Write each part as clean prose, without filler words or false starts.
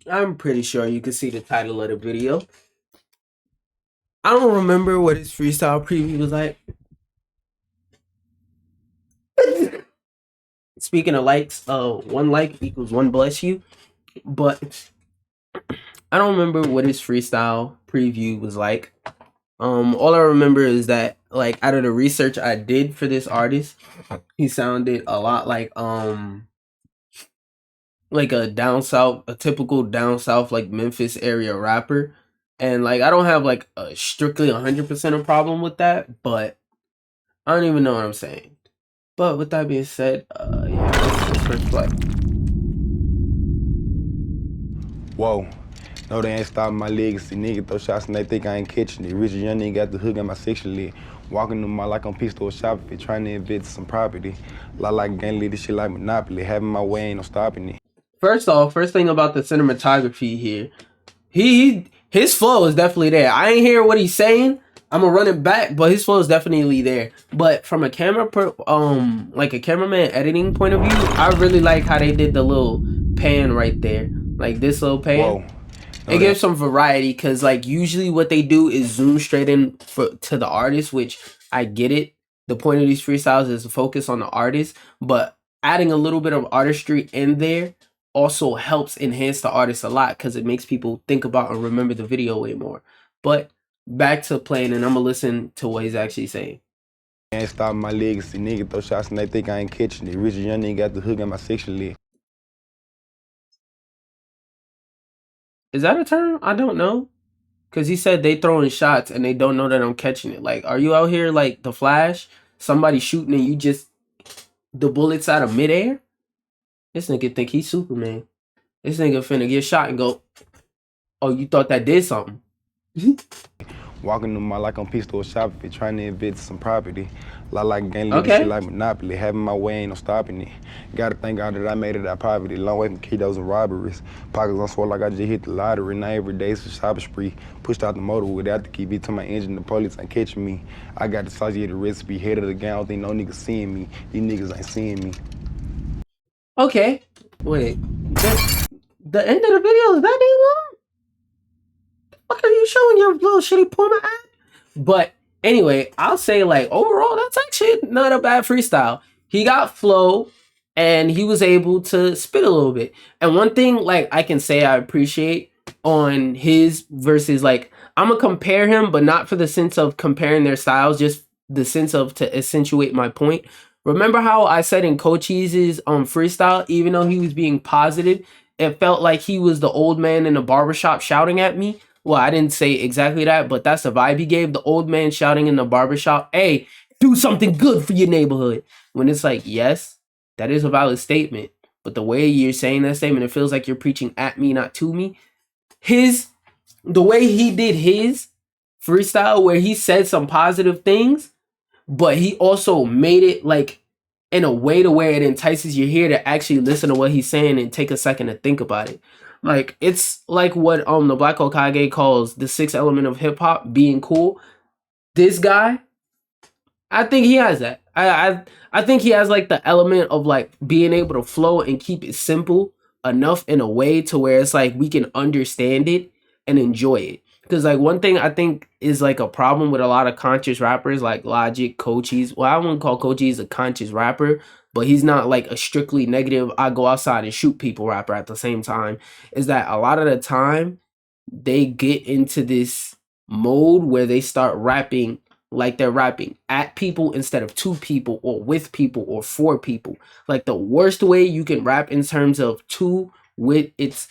I'm pretty sure you can see the title of the video. I don't remember what his freestyle preview was like. Speaking of likes, one like equals one bless you. But I don't remember what his freestyle preview was like. All I remember is that like out of the research I did for this artist, he sounded a lot like a down south, a typical down south like Memphis area rapper. And like I don't have like a strictly 100% a problem with that, but I don't even know what I'm saying. But with that being said, yeah, let's first play. Whoa. No, they ain't stopping my legacy. Nigga throw shots and they think I ain't catching it. Rich young nigga got the hook in my section leg. Walking to my like I'm pistol shopping, trying to invest some property. Like gang lead this shit like Monopoly. Having my way ain't no stopping it. First off, first thing about the cinematography here, his flow is definitely there. I ain't hear what he's saying. I'm gonna run it back, but his flow is definitely there. But from a like a cameraman editing point of view, I really like how they did the little pan right there, like this little pan. Whoa. It gives some variety because like usually what they do is zoom straight in to the artist, which I get it. The point of these freestyles is to focus on the artist, but adding a little bit of artistry in there also helps enhance the artist a lot because it makes people think about and remember the video way more. But back to playing, and I'm gonna listen to what he's actually saying. Ain't stopping my legacy. Nigga throw shots and they think I ain't catching it. Rich young nigga got the hook in my section leg. Is that a term? I don't know. Because he said they throwing shots and they don't know that I'm catching it. Like, are you out here like the Flash? Somebody shooting and you just the bullets out of midair? This nigga think he's Superman. This nigga finna get shot and go, oh, you thought that did something. Walking to my like I'm pistol shopping, trying to invest some property. Like gang lead this shit like Monopoly. Having my way ain't no stopping it. Gotta thank God that I made it out of poverty. Long way from kiddos and robberies. Pockets on swole like I just hit the lottery. Now every day it's a shopping spree. Pushed out the motor without the key. Beat to my engine, the police ain't catching me. I got the sauce, yeah, the recipe. Head of the gang, I don't think no niggas seeing me. These niggas ain't seeing me. Okay. Wait. The end of the video is that damn long? What are you showing your little shitty porno app? But anyway, I'll say like overall, that's actually not a bad freestyle. He got flow and he was able to spit a little bit. And one thing like I can say I appreciate on his versus like I'm gonna compare him, but not for the sense of comparing their styles, just the sense of to accentuate my point. Remember how I said in Cochise' freestyle, even though he was being positive, it felt like he was the old man in the barbershop shouting at me. Well, I didn't say exactly that, but that's the vibe he gave. The old man shouting in the barbershop, hey, do something good for your neighborhood. When it's like, yes, that is a valid statement. But the way you're saying that statement, it feels like you're preaching at me, not to me. The way he did his freestyle, where he said some positive things, but he also made it like in a way to where it entices your ear to actually listen to what he's saying and take a second to think about it. Like it's like what the Black Hokage calls the sixth element of hip hop, being cool. This guy, I think he has that. I think he has like the element of like being able to flow and keep it simple enough in a way to where it's like we can understand it and enjoy it. Because like one thing I think is like a problem with a lot of conscious rappers like Logic, Cochise. Well, I wouldn't call Cochise a conscious rapper, but he's not like a strictly negative I go outside and shoot people rapper at the same time. Is that a lot of the time they get into this mode where they start rapping like they're rapping at people instead of to people or with people or for people. Like the worst way you can rap in terms of to with it's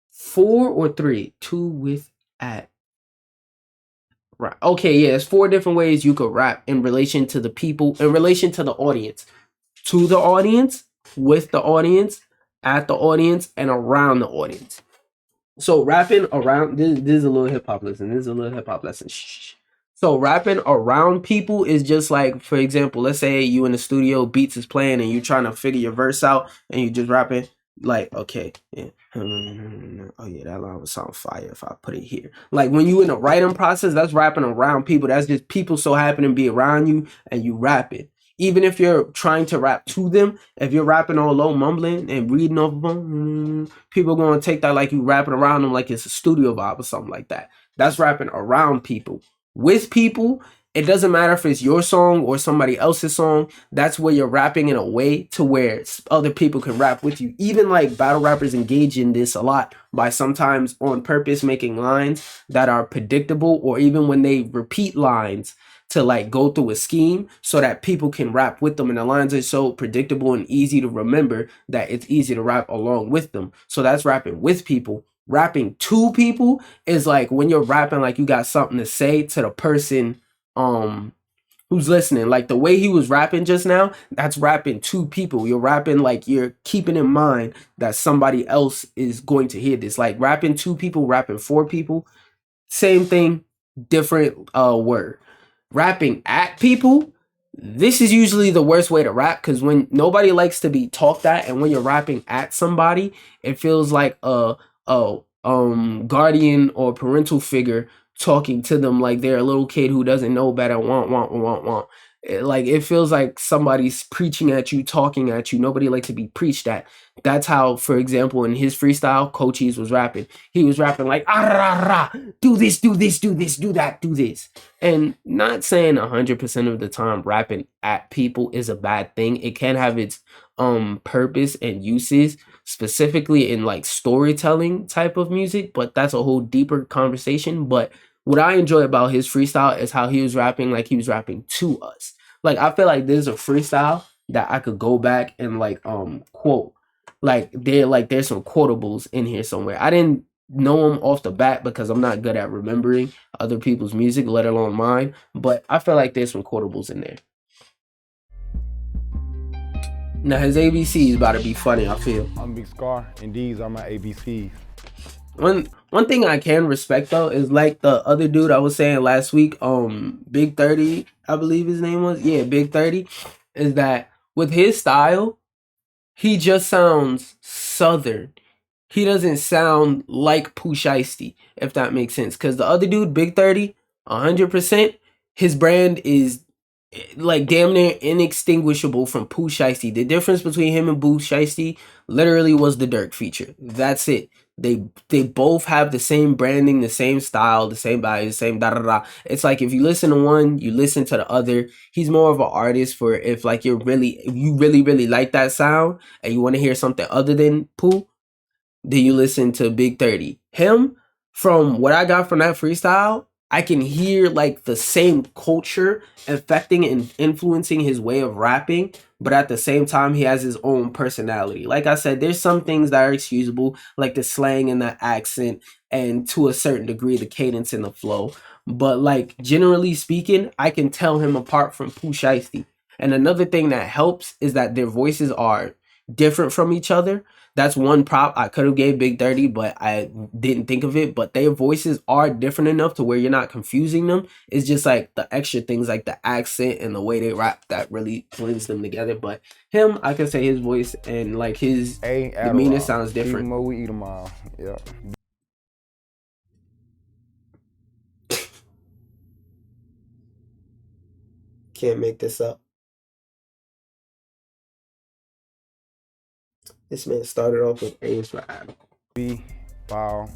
four or three to with at. Right. Okay, yeah, it's four different ways you could rap in relation to the people, in relation to the audience. To the audience, with the audience, at the audience, and around the audience. So rapping around this is a little hip hop lesson. This is a little hip hop lesson. Shh. So rapping around people is just like, for example, let's say you in the studio, beats is playing, and you're trying to figure your verse out, and you just rapping like, okay, yeah, oh yeah, that line would sound fire if I put it here. Like when you in the writing process, that's rapping around people. That's just people so happen to be around you, and you rapping. even if you're trying to rap to them, if you're rapping all low, mumbling and reading off of them, people are going to take that like you rapping around them like it's a studio vibe or something like that. That's rapping around people. With people, it doesn't matter if it's your song or somebody else's song. That's where you're rapping in a way to where other people can rap with you. Even like battle rappers engage in this a lot by sometimes on purpose making lines that are predictable, or even when they repeat lines to like go through a scheme so that people can rap with them, and the lines are so predictable and easy to remember that it's easy to rap along with them. So that's rapping with people. Rapping to people is like when you're rapping like you got something to say to the person who's listening. Like the way he was rapping just now, that's rapping to people. You're rapping like you're keeping in mind that somebody else is going to hear this. Like rapping to people, rapping for people, same thing, different word. Rapping at people, this is usually the worst way to rap, because when nobody likes to be talked at, and when you're rapping at somebody, it feels like a guardian or parental figure talking to them like they're a little kid who doesn't know better. Want. Like it feels like somebody's preaching at you, talking at you. Nobody likes to be preached at. That's how, for example, in his freestyle, Cochise was rapping. He was rapping like, ah, rah, rah, do this, do this, do this, do that, do this. And not saying 100% of the time rapping at people is a bad thing. It can have its purpose and uses, specifically in like storytelling type of music, but that's a whole deeper conversation. But what I enjoy about his freestyle is how he was rapping like he was rapping to us. Like I feel like there's a freestyle that I could go back and like quote. Like there's some quotables in here somewhere. I didn't know them off the bat because I'm not good at remembering other people's music, let alone mine. But I feel like there's some quotables in there. Now his ABC is about to be funny, I feel. I'm Big Scarr, and these are my ABCs. One thing I can respect though is like the other dude I was saying last week, Big 30, I believe his name was. Yeah, Big 30, is that with his style, he just sounds southern. He doesn't sound like Pooh Shiesty, if that makes sense. Because the other dude, Big 30, 100%, his brand is like damn near inextinguishable from Pooh Shiesty. The difference between him and Pooh Shiesty literally was the Dirk feature. That's it. They both have the same branding, the same style, the same value, the same da da da. It's like if you listen to one, you listen to the other. He's more of an artist for if like if you really like that sound and you want to hear something other than Pooh, then you listen to Big 30. Him, from what I got from that freestyle, I can hear like the same culture affecting and influencing his way of rapping, but at the same time, he has his own personality. Like I said, there's some things that are excusable, like the slang and the accent, and to a certain degree, the cadence and the flow. But like generally speaking, I can tell him apart from Pooh Shiesty. And another thing that helps is that their voices are different from each other. That's one prop I could have gave Big 30, but I didn't think of it. But their voices are different enough to where you're not confusing them. It's just like the extra things like the accent and the way they rap that really blends them together. But him, I can say his voice and like his demeanor sounds different. Eat 'em all, we eat 'em all. Yeah. Can't make this up. This man started off with A's for Adam. Wow.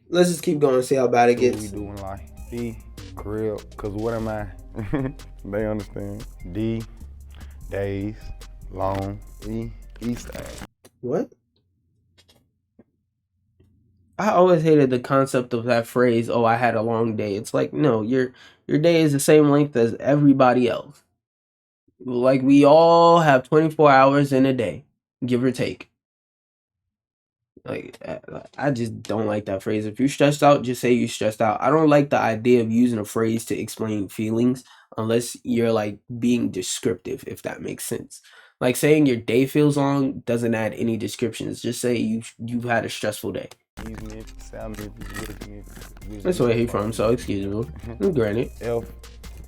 Let's just keep going and see how bad it gets. What we doing like D, crib, cause what am I? They understand. D, days, long, East Ave. What? I always hated the concept of that phrase, oh, I had a long day. It's like, no, your day is the same length as everybody else. Like we all have 24 hours in a day, give or take. Like I just don't like that phrase. If you're stressed out, just say you're stressed out. I don't like the idea of using a phrase to explain feelings unless you're like being descriptive, if that makes sense. Like saying your day feels long doesn't add any descriptions. Just say you've had a stressful day. That's where he from, so excusable. Granted. F,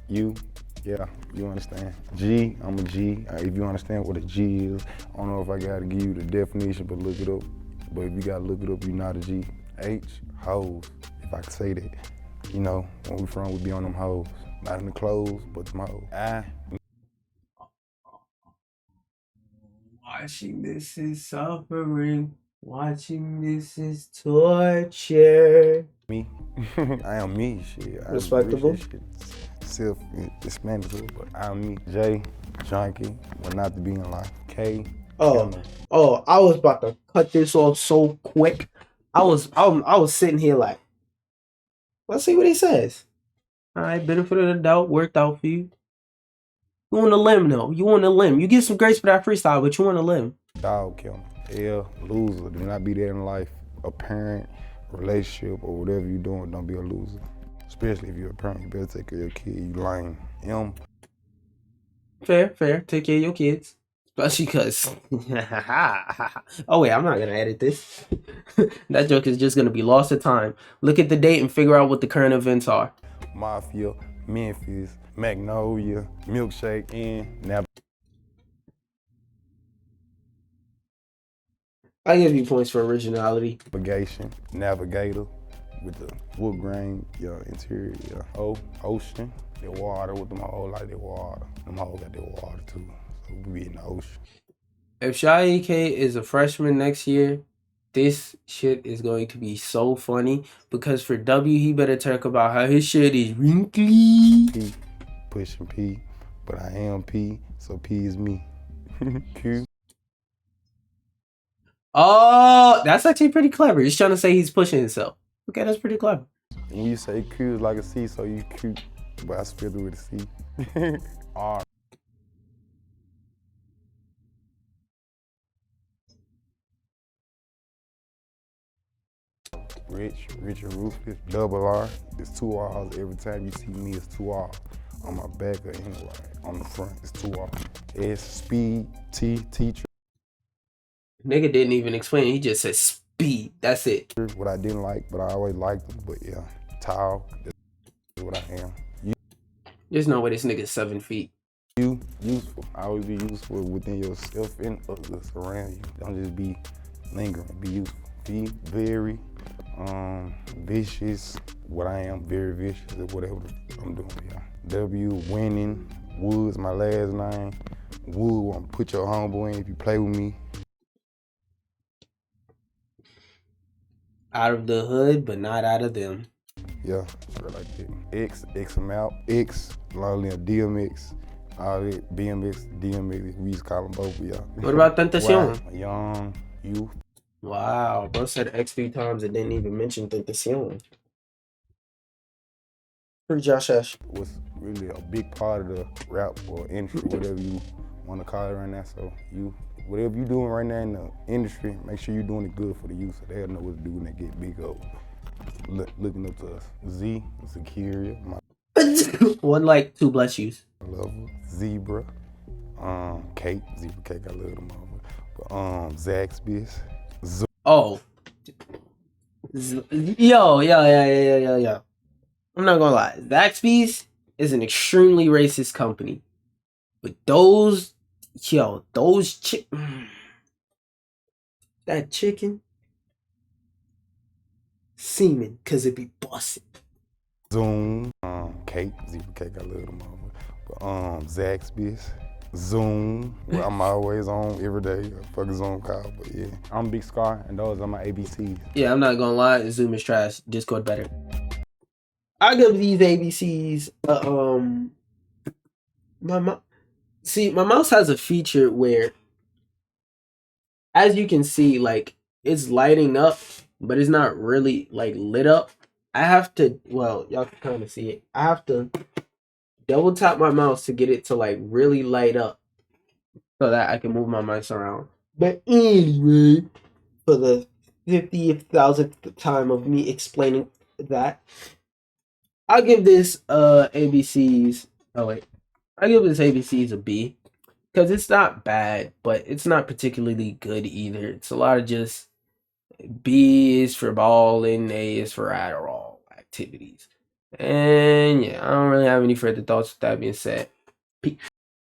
U, yeah, you understand. G, I'm a G. If you understand what a G is, I don't know if I gotta give you the definition, but look it up. But if you gotta look it up, you're not a G. H, hoes, if I could say that. You know, when we from, we be on them hoes. Not in the clothes, but them hoes. Watching this is suffering. Watching this is torture. Me. I am me, shit. Respectable. Self-explanatory, but I'm me. J, junkie, what not to be in life. K, Oh, I was about to cut this off so quick. I was sitting here like, let's see what he says. All right, benefit of the doubt worked out for you. You want a limb though. You want a limb. You get some grace for that freestyle, but you want a limb. Dog kill me. L, loser. Do not be there in life. A parent, relationship, or whatever you're doing, don't be a loser. Especially if you're a parent, you better take care of your kid. You lame. M. Fair. Take care of your kids. Especially because... oh, wait, I'm not going to edit this. That joke is just going to be lost to time. Look at the date and figure out what the current events are. Mafia, Memphis, Magnolia, Milkshake, and now. I give you points for originality. Navigation, Navigator, with the wood grain, interior, ocean, the water with them hoes like the water. Them hoes got the water too, so we be in the ocean. If Shy K is a freshman next year, this shit is going to be so funny because for W, he better talk about how his shit is wrinkly. P, pushing P, but I am P, so P is me. Q. Oh, that's actually pretty clever. He's trying to say he's pushing himself. Okay, that's pretty clever. When you say Q is like a C, so you cute, but I spelled it with a C. R. Rich and ruthless, double R. It's 2 R's. Every time you see me, it's 2 R's. On my back or anywhere, on the front, it's 2 R's. S, speed, T, teacher. Nigga didn't even explain it. He just said speed. That's it. What I didn't like, but I always liked them. But yeah, tall, that's what I am. There's no way this nigga's 7 feet. You, useful. I always be useful within yourself and others around you. Don't just be lingering, be useful. Be very vicious. What I am, very vicious at whatever I'm doing, yeah. W, winning. Wood's my last name. Wood, I'm put your homeboy in if you play with me. Out of the hood, but not out of them. Yeah, sure like that. X amount. X, lonely DMX. All that, BMX, DMX, we used to call them both, yeah. What about Tentacion? Young, youth. Wow, bro said X 3 times and didn't even mention Tentacion. Free Josh Ash. Was really a big part of the rap or industry, whatever you want to call it right now. So whatever you're doing right now in the industry, make sure you're doing it good for the youth so they'll know what to do when they get big old. Looking up to us. Z, Zakiria, my 1 like, 2 bless yous. lover, Zebra, Cake, Zebra Cake, I love them all. But Zaxby's. Oh. Yo. I'm not gonna lie. Zaxby's is an extremely racist company. But that chicken, semen, cause it be busted. Zoom, Cake, Zebra Cake, I love them all. But Zaxby's. Zoom, where I'm always on every day. Fucking Zoom call, but yeah. I'm Big Scarr, and those are my ABCs. Yeah, I'm not gonna lie. Zoom is trash. Discord better. I give these ABCs. My mouse has a feature where, as you can see, like it's lighting up, but it's not really like lit up. I have to. Well, y'all can kind of see it. I have to double tap my mouse to get it to like really light up so that I can move my mouse around. But anyway, for the 50,000th time of me explaining that, I'll give this ABCs. Oh wait, I give this ABCs a B because it's not bad, but it's not particularly good either. It's a lot of just B is for balling, A is for Adderall activities. And yeah, I don't really have any further thoughts with that being said. Peace.